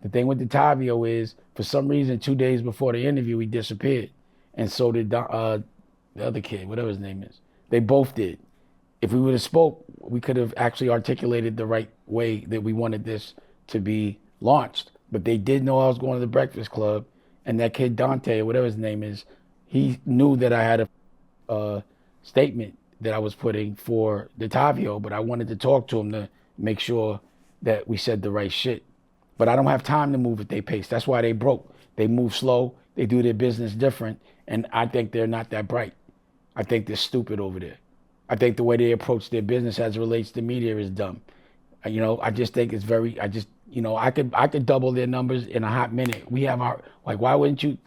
The thing with Detavio is, for some reason, 2 days before the interview, he disappeared, and so did the other kid, whatever his name is. They both did. If we would have spoke, we could have actually articulated the right way that we wanted this to be launched. But they did know I was going to the Breakfast Club, and that kid Dante, or whatever his name is, he knew that I had a statement that I was putting for Detavio, but I wanted to talk to him to make sure that we said the right shit. But I don't have time to move at their pace. That's why they broke. They move slow. They do their business different, and I think they're not that bright. I think they're stupid over there. I think the way they approach their business as it relates to media is dumb. I just think it's very. I could double their numbers in a hot minute. We have our like. Why wouldn't you?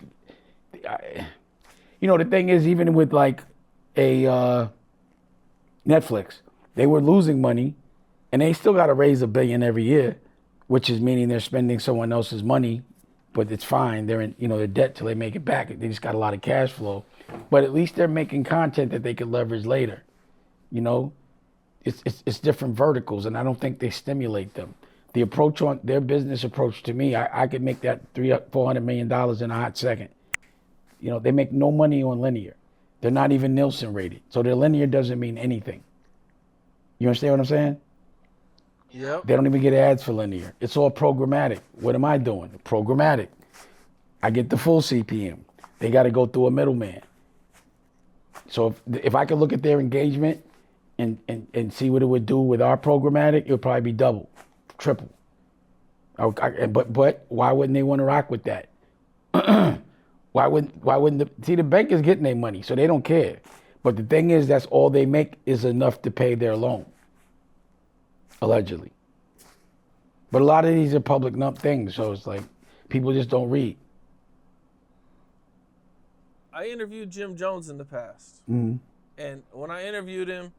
The thing is, even with like a Netflix, they were losing money, and they still got to raise $1 billion every year, which is meaning they're spending someone else's money, but it's fine. They're in their debt till they make it back. They just got a lot of cash flow, but at least they're making content that they could leverage later. It's different verticals, and I don't think they stimulate them. The approach on their business approach to me, I could make that $400 million in a hot second. They make no money on linear. They're not even Nielsen rated, so their linear doesn't mean anything. You understand what I'm saying? Yep. They don't even get ads for linear. It's all programmatic. What am I doing? Programmatic. I get the full CPM. They got to go through a middleman. So if I could look at their engagement and see what it would do with our programmatic, it would probably be double, triple. But why wouldn't they want to rock with that? Why wouldn't the bank is getting their money, so they don't care. But the thing is, that's all they make is enough to pay their loan, allegedly. But a lot of these are public things, so it's like people just don't read. I interviewed Jim Jones in the past. Mm-hmm. And when I interviewed him,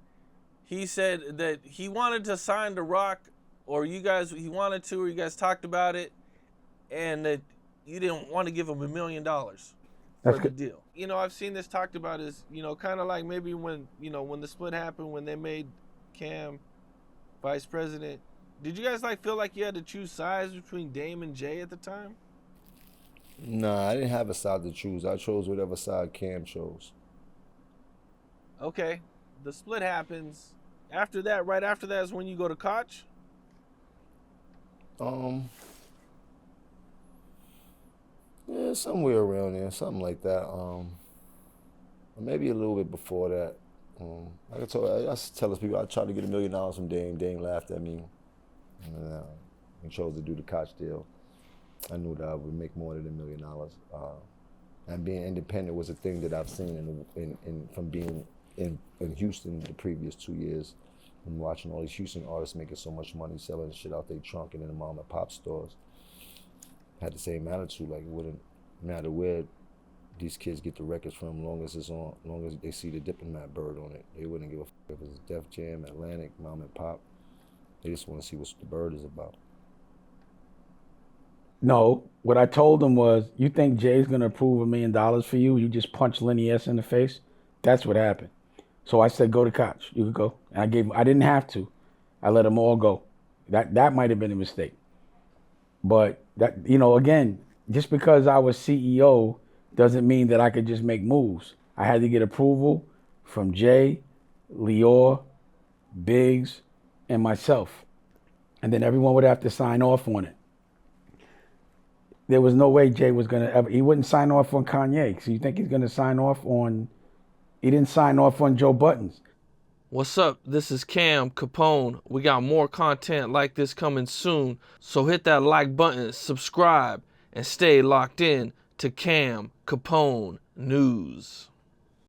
he said that he wanted to sign to Rock, or he wanted to, or you guys talked about it, and that you didn't want to give him $1 million for the deal. I've seen this talked about as, kind of like maybe when the split happened, when they made Cam vice president. Did you guys feel like you had to choose sides between Dame and Jay at the time? Nah, I didn't have a side to choose. I chose whatever side Cam chose. Okay. The split happens. After that, right after that is when you go to Koch? Yeah, somewhere around there, something like that. Or maybe a little bit before that. I tell people I tried to get $1 million from Dame. Dame laughed at me. And chose to do the Koch deal. I knew that I would make more than $1 million. And being independent was a thing that I've seen from being in Houston the previous 2 years, and watching all these Houston artists making so much money selling shit out their trunk and in the mom and pop stores. Had the same attitude, like it wouldn't matter where these kids get the records from, long as it's on, long as they see the Diplomat bird on it. They wouldn't give a fuck if it's Def Jam, Atlantic, mom and pop. They just want to see what the bird is about. No, what I told him was, you think Jay's gonna approve $1 million for you? You just punch Lenny S in the face. That's what happened. So I said, go to Koch. You could go. And I didn't have to. I let them all go. That might have been a mistake. But that, again, just because I was CEO doesn't mean that I could just make moves. I had to get approval from Jay, Lior, Biggs, and myself. And then everyone would have to sign off on it. There was no way Jay was gonna ever, he wouldn't sign off on Kanye. So you think he's gonna sign off on, he didn't sign off on Joe Buttons. What's up? This is Cam Capone. We got more content like this coming soon. So hit that like button, subscribe, and stay locked in to Cam Capone News.